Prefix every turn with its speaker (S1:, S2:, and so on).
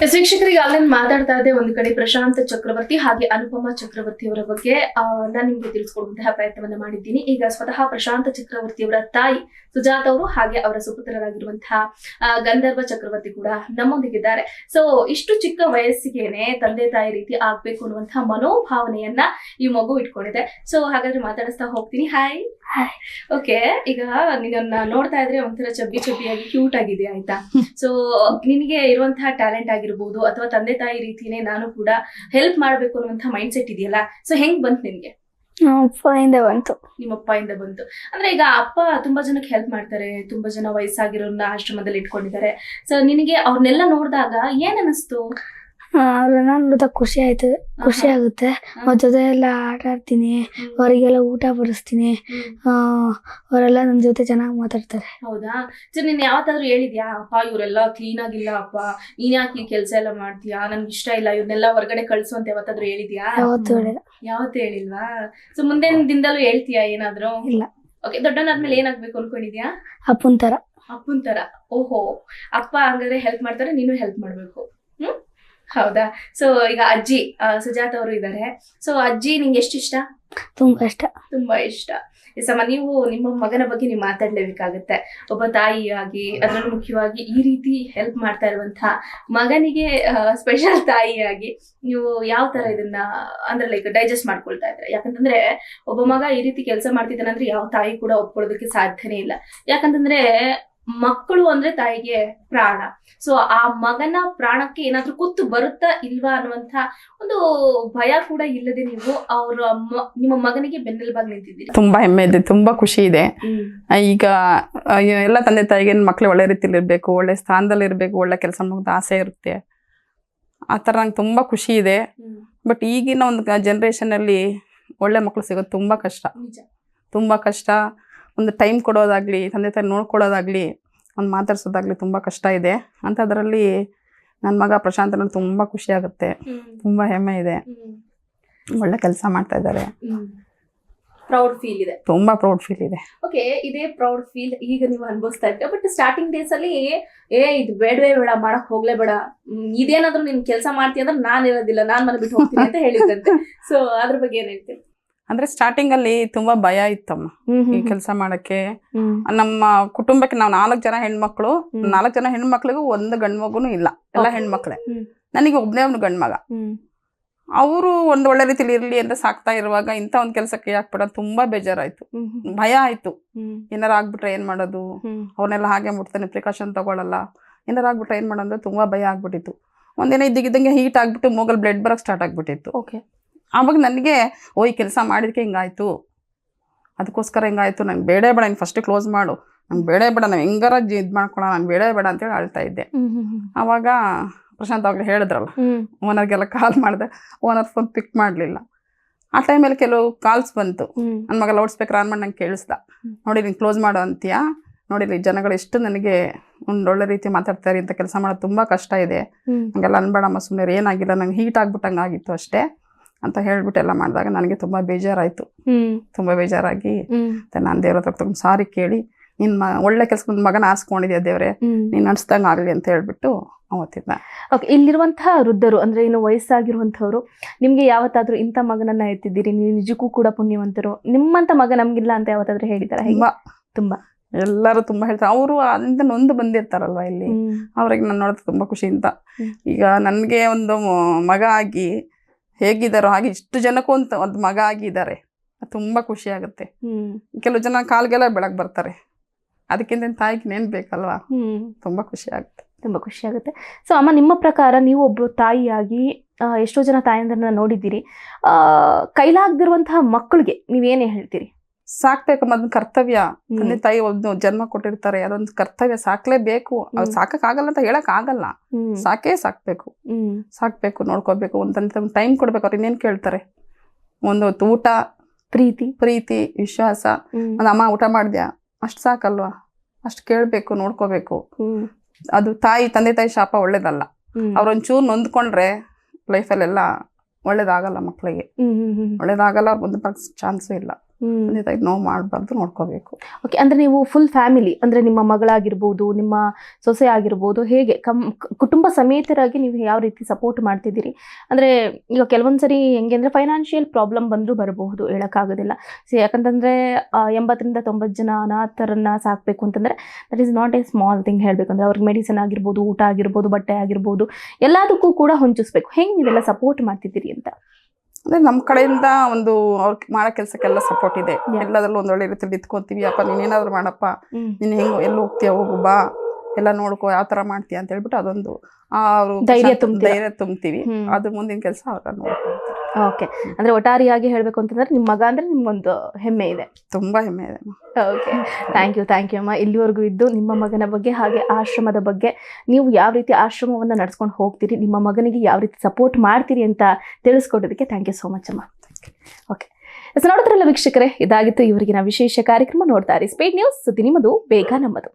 S1: ಶಿಕ್ಷಕರಿಗೆ ಅಲ್ಲಿಂದ ಮಾತಾಡ್ತಾ ಇದ್ದೆ ಒಂದು ಕಡೆ ಪ್ರಶಾಂತ್ ಚಕ್ರವರ್ತಿ ಹಾಗೆ ಅನುಪಮ ಚಕ್ರವರ್ತಿ ಅವರ ಬಗ್ಗೆ ನಾನು ನಿಮ್ಗೆ ತಿಳಿಸ್ಕೊಡುವಂತಹ ಪ್ರಯತ್ನವನ್ನ ಮಾಡಿದ್ದೀನಿ. ಈಗ ಸ್ವತಃ ಪ್ರಶಾಂತ್ ಚಕ್ರವರ್ತಿ ಅವರ ತಾಯಿ ಸುಜಾತ ಅವರು ಹಾಗೆ ಅವರ ಸುಪುತ್ರರಾಗಿರುವಂತಹ ಗಂಧರ್ವ ಚಕ್ರವರ್ತಿ ಕೂಡ ನಮ್ಮೊಂದಿಗಿದ್ದಾರೆ. ಸೊ ಇಷ್ಟು ಚಿಕ್ಕ ವಯಸ್ಸಿಗೆನೆ ತಂದೆ ತಾಯಿ ರೀತಿ ಆಗ್ಬೇಕು ಅನ್ನುವಂತಹ ಮನೋಭಾವನೆಯನ್ನ ಈ ಮಗು ಇಟ್ಕೊಂಡಿದೆ. ಸೊ ಹಾಗಾದ್ರೆ ಮಾತಾಡಿಸ್ತಾ ಹೋಗ್ತೀನಿ. ಹಾಯ್. ಓಕೆ, ಈಗ ನಿನ್ನ ನೋಡ್ತಾ ಇದ್ರೆ ಒಂಥರ ಚಬ್ಬಿಯಾಗಿ ಕ್ಯೂಟ್ ಆಗಿದೆ, ಆಯ್ತಾ? ಸೊ ನಿನಗೆ ಇರುವಂತಹ ಟ್ಯಾಲೆಂಟ್ ಆಗಿರ್ಬೋದು ಅಥವಾ ತಂದೆ ತಾಯಿ ರೀತಿನೇ ನಾನು ಕೂಡ ಹೆಲ್ಪ್ ಮಾಡ್ಬೇಕು ಅನ್ನುವಂತಹ ಮೈಂಡ್ ಸೆಟ್ ಇದೆಯಲ್ಲ, ಸೊ ಹೆಂಗ್ ಬಂತು ನಿನ್ಗೆ?
S2: ಅಪ್ಪಯಿಂದ ಬಂತು.
S1: ನಿಮ್ಮ ಅಪ್ಪಯಿಂದ ಬಂತು ಅಂದ್ರೆ ಈಗ ಅಪ್ಪ ತುಂಬಾ ಜನಕ್ಕೆ ಹೆಲ್ಪ್ ಮಾಡ್ತಾರೆ, ತುಂಬಾ ಜನ ವಯಸ್ಸಾಗಿರೋರ್ನ ಆಶ್ರಮದಲ್ಲಿ ಇಟ್ಕೊಂಡಿದ್ದಾರೆ. ಸೊ ನಿನಗೆ ಅವ್ರನ್ನೆಲ್ಲ ನೋಡಿದಾಗ ಏನ್ ಅನಿಸ್ತು?
S2: ಅವ್ರನ್ನ ನೋಡಿದಾಗ ಖುಷಿ ಆಗುತ್ತೆ. ಅವ್ರ ಜೊತೆ ಎಲ್ಲ ಆಟ ಆಡ್ತೀನಿ, ಅವರಿಗೆಲ್ಲ ಊಟ ಬಡಿಸ್ತೀನಿ, ಅವರೆಲ್ಲ ನನ್ನ ಜೊತೆ ಚೆನ್ನಾಗಿ ಮಾತಾಡ್ತಾರೆ.
S1: ಹೌದಾ? ಸರ್ ನೀನ್ ಯಾವತ್ತಾದ್ರೂ ಹೇಳಿದ್ಯಾ ಅಪ್ಪ ಇವರೆಲ್ಲ ಕ್ಲೀನ್ ಆಗಿಲ್ಲ, ಅಪ್ಪ ನೀನ್ ಯಾಕೆ ಕೆಲಸ ಎಲ್ಲ ಮಾಡ್ತೀಯಾ, ನನ್ಗೆ ಇಷ್ಟ ಇಲ್ಲ, ಇವ್ರನ್ನೆಲ್ಲ ಹೊರಗಡೆ ಕಳ್ಸು ಅಂತ ಯಾವತ್ತಾದ್ರೂ ಹೇಳಿದ್ಯಾ? ಯಾವತ್ತೂ ಹೇಳಿಲ್ವಾ? ಸೊ ಮುಂದಿನ ದಿನದಲ್ಲೂ ಹೇಳ್ತೀಯಾ ಏನಾದ್ರು?
S2: ಇಲ್ಲ.
S1: ಓಕೆ, ದೊಡ್ಡವನಾದ್ಮೇಲೆ ಏನಾಗ್ಬೇಕು ಅನ್ಕೊಂಡಿದ್ಯಾ?
S2: ಅಪ್ಪನ ತರ. ಓಹೋ, ಅಪ್ಪ ಹಂಗಾದ್ರೆ ಹೆಲ್ಪ್ ಮಾಡ್ತಾರೆ, ನೀನು ಹೆಲ್ಪ್ ಮಾಡ್ಬೇಕು. ಹೌದಾ? ಸೊ ಈಗ ಅಜ್ಜಿ ಸುಜಾತ ಅವರು ಇದ್ದಾರೆ. ಸೊ ಅಜ್ಜಿ ನಿಂಗೆ ಎಷ್ಟು ಇಷ್ಟ? ತುಂಬಾ ಇಷ್ಟ. ಸಮ ನೀವು ನಿಮ್ಮ ಮಗನ ಬಗ್ಗೆ ನೀವು ಮಾತಾಡ್ಲೇಬೇಕಾಗತ್ತೆ. ಒಬ್ಬ ತಾಯಿಯಾಗಿ ಅದರಲ್ಲೂ ಮುಖ್ಯವಾಗಿ ಈ ರೀತಿ ಹೆಲ್ಪ್ ಮಾಡ್ತಾ ಇರುವಂತಹ ಮಗನಿಗೆ ಸ್ಪೆಷಲ್ ತಾಯಿಯಾಗಿ ನೀವು ಯಾವ ತರ ಇದನ್ನ ಅಂದ್ರೆ ಲೈಕ್ ಡೈಜೆಸ್ಟ್ ಮಾಡ್ಕೊಳ್ತಾ ಇದ್ರೆ? ಯಾಕಂತಂದ್ರೆ ಒಬ್ಬ ಮಗ ಈ ರೀತಿ ಕೆಲಸ ಮಾಡ್ತಿದ್ದಾನೆ ಅಂದ್ರೆ ಯಾವ ತಾಯಿ ಕೂಡ ಒಪ್ಕೊಳ್ಳೋದಕ್ಕೆ ಸಾಧ್ಯನೇ ಇಲ್ಲ. ಯಾಕಂತಂದ್ರೆ ಮಕ್ಕಳು ಅಂದ್ರೆ ತಾಯಿಗೆ ಪ್ರಾಣ. ಸೊ ಆ ಮಗನ ಪ್ರಾಣಕ್ಕೆ ಏನಾದ್ರೂ ಕುತ್ತು ಬರುತ್ತಾ ಇಲ್ವಾ ಅನ್ನುವಂತ ಒಂದು ಭಯ ಕೂಡ ಇಲ್ಲದೆ ನೀವು ನಿಮ್ಮ ಮಗನಿಗೆ ಬೆನ್ನೆಲುಬಾಗಿ ನಿಂತಿದ್ದೀರಿ.
S3: ತುಂಬಾ ಹೆಮ್ಮೆ ಇದೆ, ತುಂಬಾ ಖುಷಿ ಇದೆ. ಈಗ ಎಲ್ಲ ತಂದೆ ತಾಯಿಗೆ ಮಕ್ಳು ಒಳ್ಳೆ ರೀತಿಲಿ ಇರ್ಬೇಕು, ಒಳ್ಳೆ ಸ್ಥಾನದಲ್ಲಿ ಇರ್ಬೇಕು, ಒಳ್ಳೆ ಕೆಲಸ ಮಾಡೋದು ಆಸೆ ಇರುತ್ತೆ. ಆ ಥರ ನಂಗೆ ತುಂಬಾ ಖುಷಿ ಇದೆ. ಬಟ್ ಈಗಿನ ಒಂದು ಜನ್ರೇಷನ್ ಅಲ್ಲಿ ಒಳ್ಳೆ ಮಕ್ಳು ಸಿಗೋದು ತುಂಬಾ ಕಷ್ಟ. ಒಂದು ಟೈಮ್ ಕೊಡೋದಾಗ್ಲಿ, ತಂದೆ ತಾಯಿ ನೋಡ್ಕೊಳ್ಳೋದಾಗ್ಲಿ, ಒಂದು ಮಾತಾಡ್ಸೋದಾಗ್ಲಿ ತುಂಬಾ ಕಷ್ಟ ಇದೆ. ಅಂಥದ್ರಲ್ಲಿ ನನ್ನ ಮಗ ಪ್ರಶಾಂತ್ ಅನ್ನೋದು ತುಂಬಾ ಖುಷಿ ಆಗುತ್ತೆ, ತುಂಬಾ ಹೆಮ್ಮೆ ಇದೆ. ಒಳ್ಳೆ ಕೆಲಸ ಮಾಡ್ತಾ ಇದ್ದಾರೆ,
S1: ಪ್ರೌಡ್ ಫೀಲ್ ಇದೆ,
S3: ತುಂಬಾ ಪ್ರೌಡ್ ಫೀಲ್ ಇದೆ.
S1: ಓಕೆ, ಇದೇ ಪ್ರೌಡ್ ಫೀಲ್ ಈಗ ನೀವು ಅನುಭವಿಸ್ತಾ ಇದ್ದೀರಾ. ಬಟ್ ಸ್ಟಾರ್ಟಿಂಗ್ ಡೇಸ್ ಅಲ್ಲಿ ಇದು ಬೇಡವೇ ಬೇಡ, ಮಾಡಕ್ ಹೋಗ್ಲೇ ಬೇಡ, ಇದೇನಾದ್ರೂ ನೀನ್ ಕೆಲಸ ಮಾಡ್ತೀಯ ಅಂದ್ರೆ ನಾನ್ ಇರೋದಿಲ್ಲ, ನಾನ್ ಮನೆ ಬಿಟ್ಟು ಹೋಗ್ತೀನಿ ಅಂತ ಹೇಳಿದ್ದಂತೆ. ಸೊ ಅದ್ರ ಬಗ್ಗೆ ಏನ್ ಹೇಳ್ತೀನಿ?
S3: ಅಂದ್ರೆ ಸ್ಟಾರ್ಟಿಂಗ್ ಅಲ್ಲಿ ತುಂಬಾ ಭಯ ಇತ್ತಮ್ಮ ಈ ಕೆಲಸ ಮಾಡಕ್ಕೆ. ನಮ್ಮ ಕುಟುಂಬಕ್ಕೆ ನಾವು 4 ಜನ ಹೆಣ್ಮಕ್ಳು, 4 ಜನ ಹೆಣ್ಮಕ್ಳಿಗೂ ಒಂದು ಗಂಡು ಮಗುನು ಇಲ್ಲ, ಎಲ್ಲ ಹೆಣ್ಮಕ್ಳೆ. ನನಗೆ ಒಬ್ನೇ ಒಂದು ಗಂಡು ಮಗ. ಅವರು ಒಂದು ಒಳ್ಳೆ ರೀತಿಲಿ ಇರ್ಲಿ ಅಂತ ಸಾಕ್ತಾ ಇರುವಾಗ ಇಂಥ ಒಂದು ಕೆಲಸಕ್ಕೆ ಯಾಕೆ ತುಂಬಾ ಬೇಜಾರಾಯ್ತು, ಭಯ ಆಯ್ತು. ಏನಾರ ಆಗ್ಬಿಟ್ರೆ ಏನ್ ಮಾಡೋದು, ಅವ್ರನ್ನೆಲ್ಲ ಹಾಗೆ ಮುಟ್ತಾನೆ, ಪ್ರಿಕಾಷನ್ ತಗೊಳಲ್ಲ, ಏನಾರ ಆಗ್ಬಿಟ್ರೆ ಏನ್ ಮಾಡೋದು, ತುಂಬಾ ಭಯ ಆಗ್ಬಿಟ್ಟಿತ್ತು. ಒಂದಿನ ಇದ್ದಂಗೆ ಹೀಟ್ ಆಗ್ಬಿಟ್ಟು ಮೂಗಲ್ ಬ್ಲಡ್ ಬರಕ್ ಸ್ಟಾರ್ಟ್ ಆಗ್ಬಿಟ್ಟಿತ್ತು. ಆವಾಗ ನನಗೆ ಈ ಕೆಲಸ ಮಾಡಿದಕ್ಕೆ ಹಿಂಗಾಯ್ತು, ಅದಕ್ಕೋಸ್ಕರ ಹಿಂಗಾಯ್ತು, ನಂಗೆ ಬೇಡ ನೀನು ಫಸ್ಟ್ ಕ್ಲೋಸ್ ಮಾಡು, ನಂಗೆ ಬೇಡ ನಾವು ಹೆಂಗಾರ ಇದು ಮಾಡ್ಕೊಳ್ಳೋಣ, ನಾನು ಬೇಡ ಅಂತೇಳಿ ಆಳ್ತಾ ಇದ್ದೆ. ಆವಾಗ ಪ್ರಶಾಂತ್ ಆಗ್ಲೇ ಹೇಳಿದ್ರಲ್ಲ, ಓನರ್ಗೆಲ್ಲ ಕಾಲ್ ಮಾಡಿದೆ, ಓನರ್ ಫೋನ್ ಪಿಕ್ ಮಾಡಲಿಲ್ಲ. ಆ ಟೈಮಲ್ಲಿ ಕೆಲವು ಕಾಲ್ಸ್ ಬಂತು. ನನ್ನ ಮಗ ಲೌಡ್ ಸ್ಪೀಕರ್ ಆನ್ ಮಾಡಿ ನಂಗೆ ಕೇಳಿಸ್ದ, ನೋಡಿ ನೀನು ಕ್ಲೋಸ್ ಮಾಡು ಅಂತೀಯಾ, ನೋಡಿರಿ ಜನಗಳು ಎಷ್ಟು ನನಗೆ ಒಳ್ಳೆ ರೀತಿ ಮಾತಾಡ್ತಾರೆ, ಇಂಥ ಕೆಲಸ ಮಾಡೋದು ತುಂಬ ಕಷ್ಟ ಇದೆ, ಹಂಗೆಲ್ಲ ಅನ್ಬೇಡಮ್ಮ, ಸುಮ್ಮನೆ ಏನಾಗಿಲ್ಲ, ನಂಗೆ ಹೀಟ್ ಆಗ್ಬಿಟ್ಟಂಗೆ ಆಗಿತ್ತು ಅಷ್ಟೇ ಅಂತ ಹೇಳ್ಬಿಟ್ಟು ಎಲ್ಲ ಮಾಡಿದಾಗ ನನಗೆ ತುಂಬ ಬೇಜಾರಾಯಿತು. ತುಂಬ ಬೇಜಾರಾಗಿ ನಾನು ದೇವ್ರ ಹತ್ರ ತುಂಬ ಸಾರಿ ಕೇಳಿ, ನಿನ್ನ ಒಳ್ಳೆ ಕೆಲಸದ ಮಗನ ಆರಿಸ್ಕೊಂಡಿದ್ಯಾ ದೇವ್ರೆ, ನೀನು ನಡೆಸ್ದಂಗೆ ಆಗಲಿ ಅಂತ ಹೇಳ್ಬಿಟ್ಟು ಅವತ್ತಿದ್ದ.
S1: ಓಕೆ, ಇಲ್ಲಿರುವಂತಹ ವೃದ್ಧರು ಅಂದ್ರೆ ಇನ್ನು ವಯಸ್ಸಾಗಿರುವಂಥವ್ರು ನಿಮ್ಗೆ ಯಾವತ್ತಾದ್ರೂ ಇಂಥ ಮಗನನ್ನ ಎತ್ತಿದ್ದೀರಿ, ನೀವು ನಿಜಕ್ಕೂ ಕೂಡ ಪುಣ್ಯವಂತರು, ನಿಮ್ಮಂತ ಮಗ ನಮ್ಗಿಲ್ಲ ಅಂತ ಯಾವತ್ತಾದ್ರೂ ಹೇಳಿದಾರ? ತುಂಬಾ
S3: ಎಲ್ಲರೂ ತುಂಬಾ ಹೇಳ್ತಾರೆ. ಅವರು ಅಲ್ಲಿಂದ ನೊಂದು ಬಂದಿರ್ತಾರಲ್ವ ಇಲ್ಲಿ, ಅವ್ರಿಗೆ ನಾನು ನೋಡೋದು ತುಂಬಾ ಖುಷಿ ಅಂತ. ಈಗ ನನಗೆ ಒಂದು ಮಗ ಆಗಿ ಹೇಗಿದ್ದಾರೋ ಹಾಗೆ ಇಷ್ಟು ಜನಕ್ಕೂ ಒಂದು ಮಗ ಆಗಿದ್ದಾರೆ, ತುಂಬಾ ಖುಷಿ ಆಗುತ್ತೆ. ಕೆಲವು ಜನ ಕಾಲ್ಗೆಲ್ಲ ಬೆಳಗ್ ಬರ್ತಾರೆ, ಅದಕ್ಕಿಂತ ತಾಯಿಗೆ ನೇನ್ ಬೇಕಲ್ವಾ, ತುಂಬಾ ಖುಷಿ ಆಗುತ್ತೆ.
S1: ಸೊ ಅಮ್ಮ, ನಿಮ್ಮ ಪ್ರಕಾರ ನೀವು ಒಬ್ರು ತಾಯಿಯಾಗಿ ಎಷ್ಟೋ ಜನ ತಾಯಂದ್ರನ್ನ ನೋಡಿದ್ದೀರಿ, ಕೈಲಾಗದಿರುವಂತಹ ಮಕ್ಕಳಿಗೆ ನೀವೇನೇ ಹೇಳ್ತೀರಿ?
S3: ಸಾಕ್ಬೇಕಮ್ಮ, ಅದನ್ನ ಕರ್ತವ್ಯ. ತಂದೆ ತಾಯಿ ಒಂದು ಜನ್ಮ ಕೊಟ್ಟಿರ್ತಾರೆ, ಅದೊಂದು ಕರ್ತವ್ಯ, ಸಾಕ್ಲೇಬೇಕು. ಅವ್ರು ಸಾಕಕ್ಕಾಗಲ್ಲ ಅಂತ ಹೇಳಕ್ ಆಗಲ್ಲ, ಸಾಕ್ಬೇಕು, ನೋಡ್ಕೋಬೇಕು, ಒಂದು ಟೈಮ್ ಕೊಡ್ಬೇಕು. ಅವ್ರು ಇನ್ನೇನ್ ಕೇಳ್ತಾರೆ, ಒಂದು ಊಟ, ಪ್ರೀತಿ, ವಿಶ್ವಾಸ. ಒಂದು ಅಮ್ಮ ಊಟ ಮಾಡ್ದ್ಯಾ, ಅಷ್ಟು ಸಾಕಲ್ವಾ, ಅಷ್ಟು ಕೇಳ್ಬೇಕು, ನೋಡ್ಕೋಬೇಕು. ಅದು ತಂದೆ ತಾಯಿ ಶಾಪ ಒಳ್ಳೇದಲ್ಲ. ಅವ್ರೊಂಚೂರು ನೊಂದ್ಕೊಂಡ್ರೆ ಲೈಫಲ್ಲೆಲ್ಲ ಒಳ್ಳೇದಾಗಲ್ಲ, ಮಕ್ಕಳಿಗೆ ಒಳ್ಳೇದಾಗಲ್ಲ, ಅವ್ರು ಮುಂದೆ ಬರೋಕ್ ಚಾನ್ಸು ಇಲ್ಲ. ತಂದೆ ತಾಯಿಗೆ ನೋವು ಮಾಡಬಾರ್ದು, ನೋಡ್ಕೋಬೇಕು.
S2: ಓಕೆ, ಅಂದ್ರೆ ನೀವು ಫುಲ್ ಫ್ಯಾಮಿಲಿ, ಅಂದ್ರೆ ನಿಮ್ಮ ಮಗಳಾಗಿರ್ಬೋದು, ನಿಮ್ಮ ಸೊಸೆ ಆಗಿರ್ಬೋದು, ಹೇಗೆ ಕುಟುಂಬ ಸಮೇತರಾಗಿ ನೀವು ಯಾವ ರೀತಿ ಸಪೋರ್ಟ್ ಮಾಡ್ತಿದ್ದೀರಿ? ಅಂದ್ರೆ ಈಗ ಕೆಲವೊಂದ್ಸರಿ ಹೆಂಗೆ ಅಂದ್ರೆ ಫೈನಾನ್ಷಿಯಲ್ ಪ್ರಾಬ್ಲಮ್ ಬಂದರೂ ಬರಬಹುದು, ಹೇಳಕ್ಕಾಗೋದಿಲ್ಲ. ಯಾಕಂತಂದ್ರೆ 80-90 ಜನ ಅನಾಥರನ್ನ ಸಾಕಬೇಕು ಅಂತಂದ್ರೆ that is not A small thing. ಹೇಳ್ಬೇಕಂದ್ರೆ ಅವ್ರಿಗೆ ಮೆಡಿಸಿನ್ ಆಗಿರ್ಬೋದು, ಊಟ ಆಗಿರ್ಬೋದು, ಬಟ್ಟೆ ಆಗಿರ್ಬೋದು, ಎಲ್ಲದಕ್ಕೂ ಕೂಡ ಹೊಂಚಿಸ್ಬೇಕು. ಹೆಂಗೆ ನೀವೆಲ್ಲ ಸಪೋರ್ಟ್ ಮಾಡ್ತಿದ್ದೀರಿ ಅಂತ?
S3: ಅಂದ್ರೆ ನಮ್ಮ ಕಡೆಯಿಂದ ಒಂದು ಅವ್ರ ಮಾಡೋ ಕೆಲಸಕ್ಕೆಲ್ಲ ಸಪೋರ್ಟ್ ಇದೆ. ಎಲ್ಲದರಲ್ಲೂ ಒಂದೊಳ್ಳೆ ರೀತಿಯಲ್ಲಿ ಇಟ್ಕೊತೀವಿ. ಅಪ್ಪ ನೀನೇನಾದ್ರು ಮಾಡಪ್ಪ, ನೀನು ಹೆಂಗೆ ಎಲ್ಲಿ ಹೋಗ್ತೀಯ ಹೋಗು ಬಾ, ಎಲ್ಲ ನೋಡ್ಕೋ, ಯಾವ ಥರ ಮಾಡ್ತೀಯ ಅಂತ ಹೇಳ್ಬಿಟ್ಟು ಅದೊಂದು ಅವರು ಧೈರ್ಯ ತುಂಬ್ತೀವಿ. ಅದ್ರ ಮುಂದಿನ ಕೆಲಸ ಅವ್ರ ನೋಡ್ಕೊಳ್ತಾರೆ.
S2: ಓಕೆ, ಅಂದ್ರೆ ಒಟ್ಟಾರೆಯಾಗಿ ಹೇಳ್ಬೇಕು ಅಂತಂದ್ರೆ ನಿಮ್ಮ ಮಗ ಅಂದ್ರೆ ನಿಮ್ಗೊಂದು ಹೆಮ್ಮೆ ಇದೆ.
S3: ತುಂಬಾ ಹೆಮ್ಮೆ ಇದೆ.
S2: ಓಕೆ, ಥ್ಯಾಂಕ್ ಯು ಅಮ್ಮ. ಇಲ್ಲಿವರೆಗೂ ಇದ್ದು ನಿಮ್ಮ ಮಗನ ಬಗ್ಗೆ ಹಾಗೆ ಆಶ್ರಮದ ಬಗ್ಗೆ, ನೀವು ಯಾವ ರೀತಿ ಆಶ್ರಮವನ್ನು ನಡ್ಸ್ಕೊಂಡು ಹೋಗ್ತೀರಿ, ನಿಮ್ಮ ಮಗನಿಗೆ ಯಾವ ರೀತಿ ಸಪೋರ್ಟ್ ಮಾಡ್ತೀರಿ ಅಂತ ತಿಳಿಸ್ಕೊಡೋದಕ್ಕೆ ಥ್ಯಾಂಕ್ ಯು ಸೋ ಮಚ್ ಅಮ್ಮ. ಓಕೆ, ನೋಡಿದ್ರಲ್ಲ ವೀಕ್ಷಕರೇ, ಇದಾಗಿತ್ತು ಇವರಿಗಿನ ವಿಶೇಷ ಕಾರ್ಯಕ್ರಮ. ನೋಡ್ತಾ ಇರಿ ಸ್ಪೀಡ್ ನ್ಯೂಸ್, ಸುದ್ದಿ ನಿಮ್ಮದು, ಬೇಗ ನಮ್ಮದು.